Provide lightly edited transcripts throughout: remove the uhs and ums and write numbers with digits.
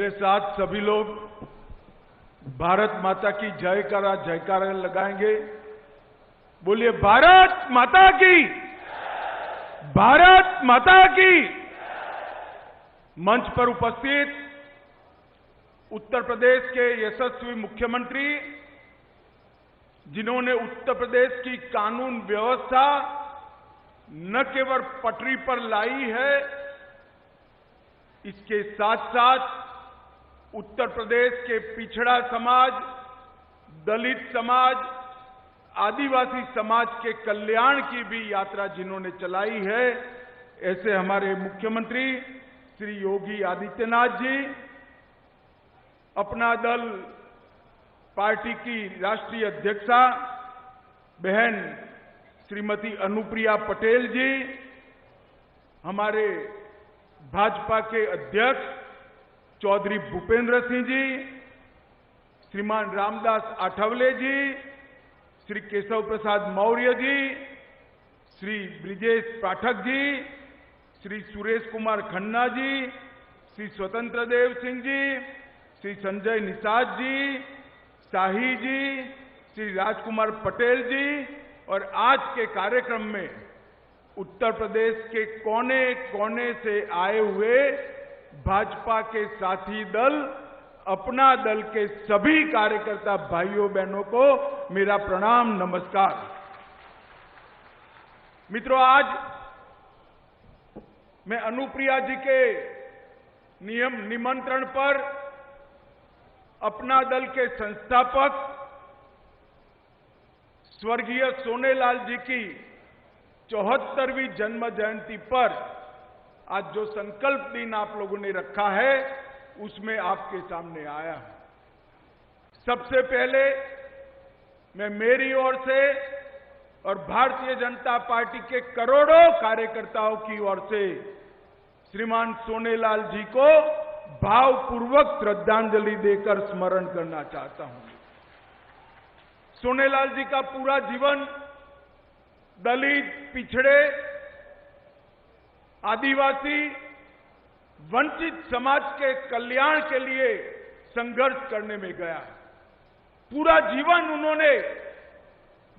मेरे साथ सभी लोग भारत माता की जयकारा जयकारा लगाएंगे। बोलिए भारत माता की, भारत माता की। मंच पर उपस्थित उत्तर प्रदेश के यशस्वी मुख्यमंत्री, जिन्होंने उत्तर प्रदेश की कानून व्यवस्था न केवल पटरी पर लाई है, इसके साथ साथ उत्तर प्रदेश के पिछड़ा समाज, दलित समाज, आदिवासी समाज के कल्याण की भी यात्रा जिन्होंने चलाई है, ऐसे हमारे मुख्यमंत्री श्री योगी आदित्यनाथ जी, अपना दल पार्टी की राष्ट्रीय अध्यक्षा बहन श्रीमती अनुप्रिया पटेल जी, हमारे भाजपा के अध्यक्ष चौधरी भूपेंद्र सिंह जी, श्रीमान रामदास आठवले जी, श्री केशव प्रसाद मौर्य जी, श्री ब्रिजेश पाठक जी, श्री सुरेश कुमार खन्ना जी, श्री स्वतंत्र देव सिंह जी, श्री संजय निषाद जी, शाही जी, श्री राजकुमार पटेल जी, और आज के कार्यक्रम में उत्तर प्रदेश के कोने कोने से आए हुए भाजपा के साथी दल, अपना दल के सभी कार्यकर्ता भाइयों बहनों को मेरा प्रणाम नमस्कार। मित्रों, आज मैं अनुप्रिया जी के निमंत्रण पर अपना दल के संस्थापक स्वर्गीय सोनेलाल जी की 74वीं जन्म जयंती पर आज जो संकल्प दिन आप लोगों ने रखा है, उसमें आपके सामने आया हूं। सबसे पहले मैं मेरी ओर से और भारतीय जनता पार्टी के करोड़ों कार्यकर्ताओं की ओर से श्रीमान सोनेलाल जी को भावपूर्वक श्रद्धांजलि देकर स्मरण करना चाहता हूं। सोनेलाल जी का पूरा जीवन दलित, पिछड़े, आदिवासी, वंचित समाज के कल्याण के लिए संघर्ष करने में गया। पूरा जीवन उन्होंने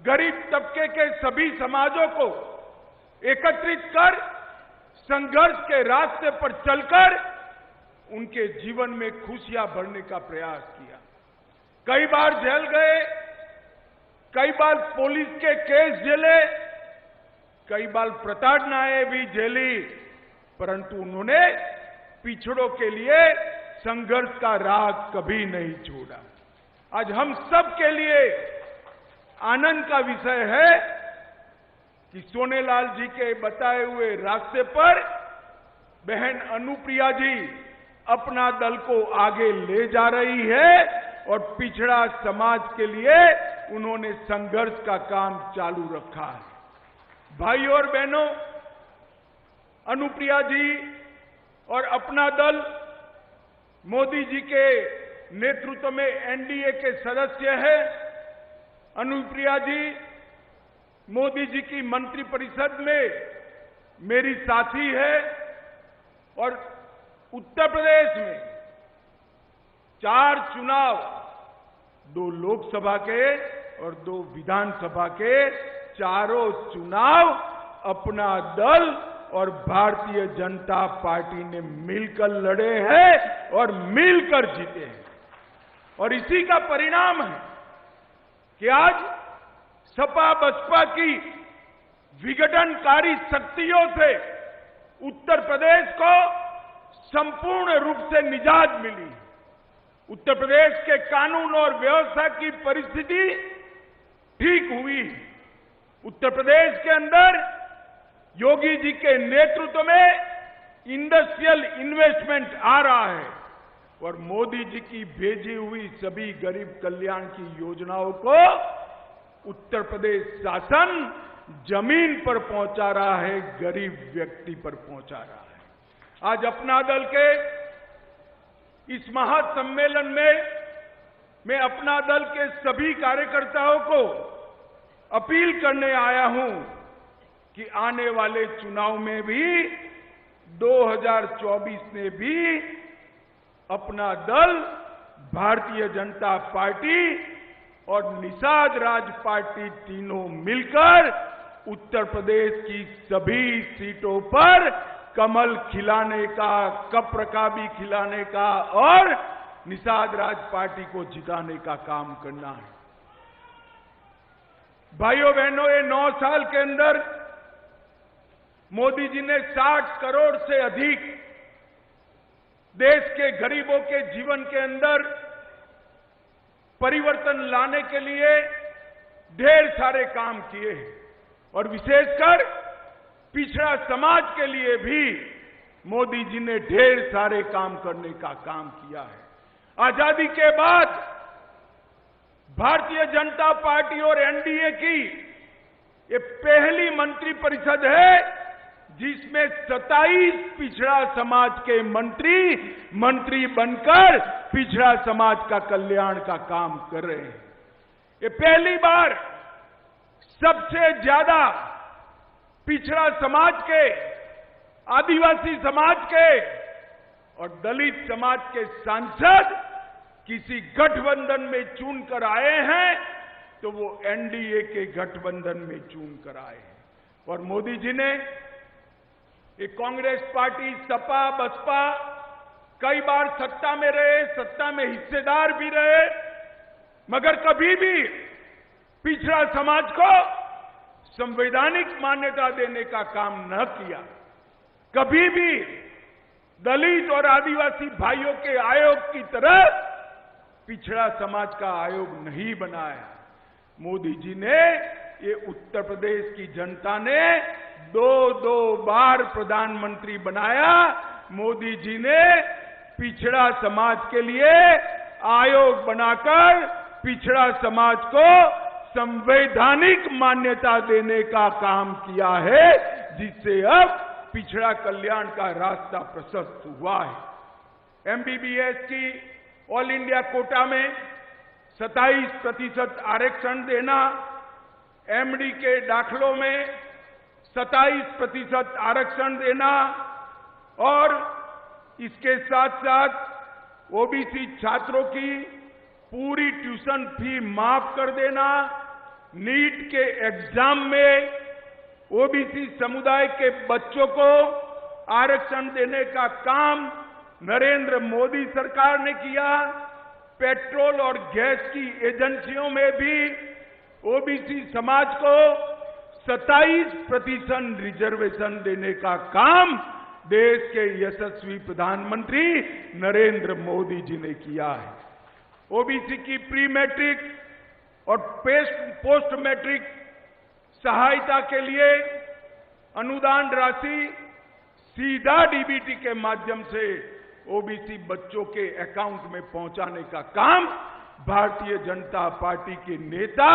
गरीब तबके के सभी समाजों को एकत्रित कर संघर्ष के रास्ते पर चलकर उनके जीवन में खुशियां भरने का प्रयास किया। कई बार जेल गए, कई बार पुलिस के केस झेले, कई बार प्रताड़नाएं भी झेली, परंतु उन्होंने पिछड़ों के लिए संघर्ष का राग कभी नहीं छोड़ा। आज हम सब के लिए आनंद का विषय है कि सोनेलाल जी के बताए हुए रास्ते पर बहन अनुप्रिया जी अपना दल को आगे ले जा रही है और पिछड़ा समाज के लिए उन्होंने संघर्ष का काम चालू रखा है। भाइयों और बहनों, अनुप्रिया जी और अपना दल मोदी जी के नेतृत्व में एनडीए के सदस्य है। अनुप्रिया जी मोदी जी की मंत्रिपरिषद में मेरी साथी है और उत्तर प्रदेश में 4 चुनाव, 2 लोकसभा के और 2 विधानसभा के, चारों चुनाव अपना दल और भारतीय जनता पार्टी ने मिलकर लड़े हैं और मिलकर जीते हैं। और इसी का परिणाम है कि आज सपा बसपा की विघटनकारी शक्तियों से उत्तर प्रदेश को संपूर्ण रूप से निजात मिली। उत्तर प्रदेश के कानून और व्यवस्था की परिस्थिति ठीक हुई। उत्तर प्रदेश के अंदर योगी जी के नेतृत्व में इंडस्ट्रियल इन्वेस्टमेंट आ रहा है और मोदी जी की भेजी हुई सभी गरीब कल्याण की योजनाओं को उत्तर प्रदेश शासन जमीन पर पहुंचा रहा है, गरीब व्यक्ति पर पहुंचा रहा है। आज अपना दल के इस महासम्मेलन में मैं अपना दल के सभी कार्यकर्ताओं को अपील करने आया हूं कि आने वाले चुनाव में भी 2024 में भी अपना दल भारतीय जनता पार्टी और निषाद राज पार्टी तीनों मिलकर उत्तर प्रदेश की सभी सीटों पर कमल खिलाने का, कप्रकाबी खिलाने का और निषाद राज पार्टी को जिताने का काम करना है। भाइयों बहनों, ये 9 साल के अंदर मोदी जी ने 60 करोड़ से अधिक देश के गरीबों के जीवन के अंदर परिवर्तन लाने के लिए ढेर सारे काम किए हैं और विशेषकर पिछड़ा समाज के लिए भी मोदी जी ने ढेर सारे काम करने का काम किया है। आजादी के बाद भारतीय जनता पार्टी और एनडीए की ये पहली मंत्रिपरिषद है जिसमें 27 पिछड़ा समाज के मंत्री बनकर पिछड़ा समाज का कल्याण का काम कर रहे हैं। ये पहली बार सबसे ज्यादा पिछड़ा समाज के, आदिवासी समाज के और दलित समाज के सांसद किसी गठबंधन में चुनकर आए हैं तो वो एनडीए के गठबंधन में चुनकर आए हैं। और मोदी जी ने ये कांग्रेस पार्टी, सपा, बसपा कई बार सत्ता में रहे, सत्ता में हिस्सेदार भी रहे, मगर कभी भी पिछड़ा समाज को संवैधानिक मान्यता देने का काम न किया। कभी भी दलित और आदिवासी भाइयों के आयोग की तरह पिछड़ा समाज का आयोग नहीं बनाया। मोदी जी ने, ये उत्तर प्रदेश की जनता ने 2 बार प्रधानमंत्री बनाया। मोदी जी ने पिछड़ा समाज के लिए आयोग बनाकर पिछड़ा समाज को संवैधानिक मान्यता देने का काम किया है, जिससे अब पिछड़ा कल्याण का रास्ता प्रशस्त हुआ है। एमबीबीएस की ऑल इंडिया कोटा में 27% आरक्षण देना, एमडी के दाखलों में 27% आरक्षण देना और इसके साथ साथ ओबीसी छात्रों की पूरी ट्यूशन फी माफ कर देना, नीट के एग्जाम में ओबीसी समुदाय के बच्चों को आरक्षण देने का काम नरेंद्र मोदी सरकार ने किया। पेट्रोल और गैस की एजेंसियों में भी ओबीसी समाज को 27% रिजर्वेशन देने का काम देश के यशस्वी प्रधानमंत्री नरेंद्र मोदी जी ने किया है। ओबीसी की प्री मैट्रिक और पोस्ट मैट्रिक सहायता के लिए अनुदान राशि सीधा डीबीटी के माध्यम से ओबीसी बच्चों के अकाउंट में पहुंचाने का काम भारतीय जनता पार्टी के नेता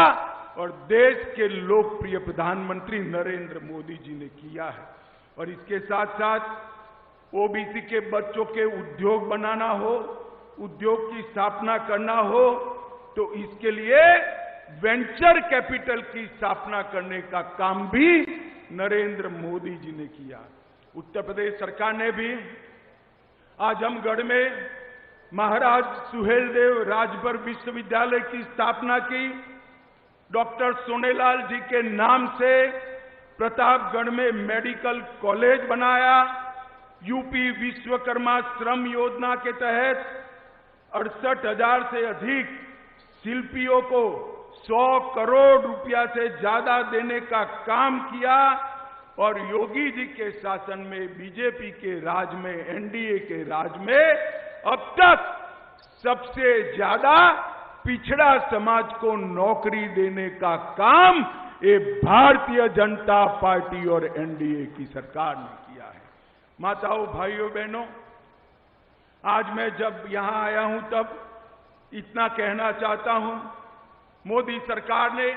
और देश के लोकप्रिय प्रधानमंत्री नरेंद्र मोदी जी ने किया है। और इसके साथ साथ ओबीसी के बच्चों के उद्योग बनाना हो, उद्योग की स्थापना करना हो, तो इसके लिए वेंचर कैपिटल की स्थापना करने का काम भी नरेंद्र मोदी जी ने किया। उत्तर प्रदेश सरकार ने भी आजमगढ़ में महाराज सुहेलदेव राजभर विश्वविद्यालय की स्थापना की। डॉक्टर सोनेलाल जी के नाम से प्रतापगढ़ में मेडिकल कॉलेज बनाया। यूपी विश्वकर्मा श्रम योजना के तहत 68,000 से अधिक शिल्पियों को 100 करोड़ रुपया से ज्यादा देने का काम किया। और योगी जी के शासन में, बीजेपी के राज में, एनडीए के राज में अब तक सबसे ज्यादा पिछड़ा समाज को नौकरी देने का काम ये भारतीय जनता पार्टी और एनडीए की सरकार ने किया है। माताओं, भाइयों, बहनों, आज मैं जब यहां आया हूं तब इतना कहना चाहता हूं, मोदी सरकार ने,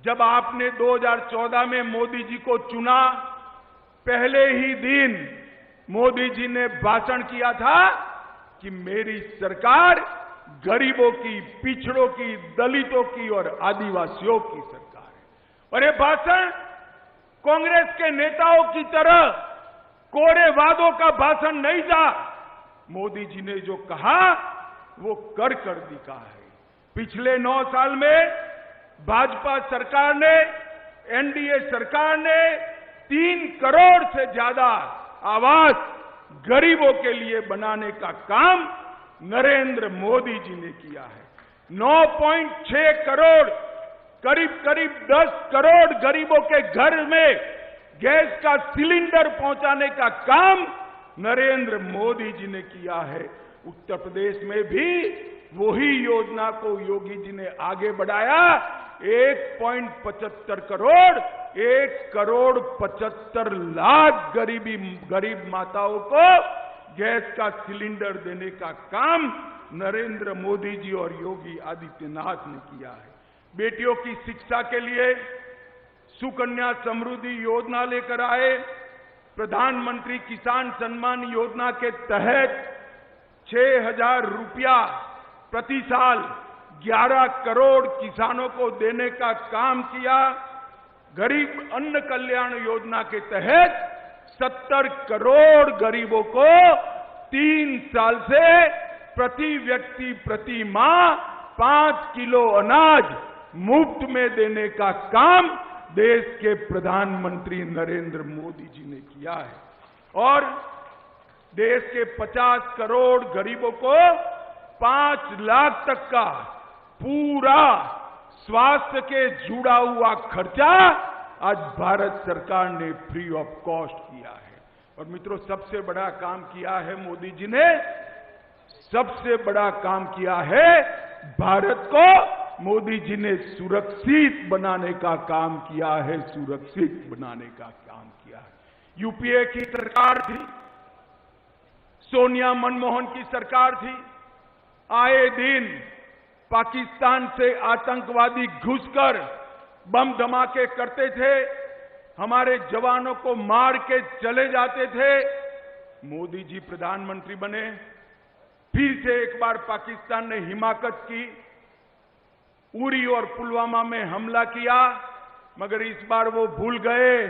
जब आपने 2014 में मोदी जी को चुना, पहले ही दिन मोदी जी ने भाषण किया था कि मेरी सरकार गरीबों की, पिछड़ों की, दलितों की और आदिवासियों की सरकार है। और ये भाषण कांग्रेस के नेताओं की तरह कोरे वादों का भाषण नहीं था। मोदी जी ने जो कहा वो कर दिखा है। पिछले 9 साल में भाजपा सरकार ने, एनडीए सरकार ने 3 करोड़ से ज्यादा आवास गरीबों के लिए बनाने का काम नरेंद्र मोदी जी ने किया है। 9.6 करोड़, करीब 10 करोड़ गरीबों के घर में गैस का सिलेंडर पहुंचाने का काम नरेंद्र मोदी जी ने किया है। उत्तर प्रदेश में भी वही योजना को योगी जी ने आगे बढ़ाया। 1.75 करोड़, 1,75,00,000 गरीब माताओं को गैस का सिलेंडर देने का काम नरेंद्र मोदी जी और योगी आदित्यनाथ ने किया है। बेटियों की शिक्षा के लिए सुकन्या समृद्धि योजना लेकर आए। प्रधानमंत्री किसान सम्मान योजना के तहत 6,000 रुपया प्रति साल 11 करोड़ किसानों को देने का काम किया। गरीब अन्न कल्याण योजना के तहत 70 करोड़ गरीबों को 3 साल से प्रति व्यक्ति प्रति माह 5 किलो अनाज मुफ्त में देने का काम देश के प्रधानमंत्री नरेंद्र मोदी जी ने किया है। और देश के 50 करोड़ गरीबों को 5 लाख तक का पूरा स्वास्थ्य के जुड़ा हुआ खर्चा आज भारत सरकार ने फ्री ऑफ कॉस्ट किया है। और मित्रों, सबसे बड़ा काम किया है मोदी जी ने, सबसे बड़ा काम किया है भारत को मोदी जी ने सुरक्षित बनाने का काम किया है, सुरक्षित बनाने का काम किया है। यूपीए की सरकार थी, सोनिया मनमोहन की सरकार थी। आए दिन पाकिस्तान से आतंकवादी घुसकर बम धमाके करते थे, हमारे जवानों को मार के चले जाते थे। मोदी जी प्रधानमंत्री बने, फिर से एक बार पाकिस्तान ने हिमाकत की, उरी और पुलवामा में हमला किया, मगर इस बार वो भूल गए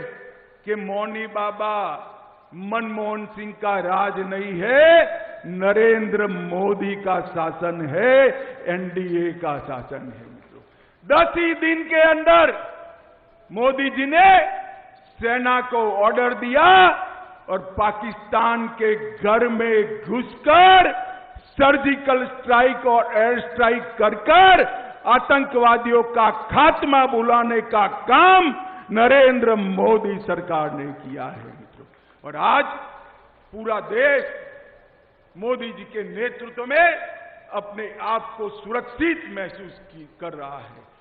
कि मौनी बाबा मनमोहन सिंह का राज नहीं है, नरेंद्र मोदी का शासन है, एनडीए का शासन है। मित्रों, 10 ही दिन के अंदर मोदी जी ने सेना को ऑर्डर दिया और पाकिस्तान के घर में घुसकर सर्जिकल स्ट्राइक और एयर स्ट्राइक कर आतंकवादियों का खात्मा बुलाने का काम नरेंद्र मोदी सरकार ने किया है। मित्रों, और आज पूरा देश मोदी जी के नेतृत्व में अपने आप को सुरक्षित महसूस कर रहा है।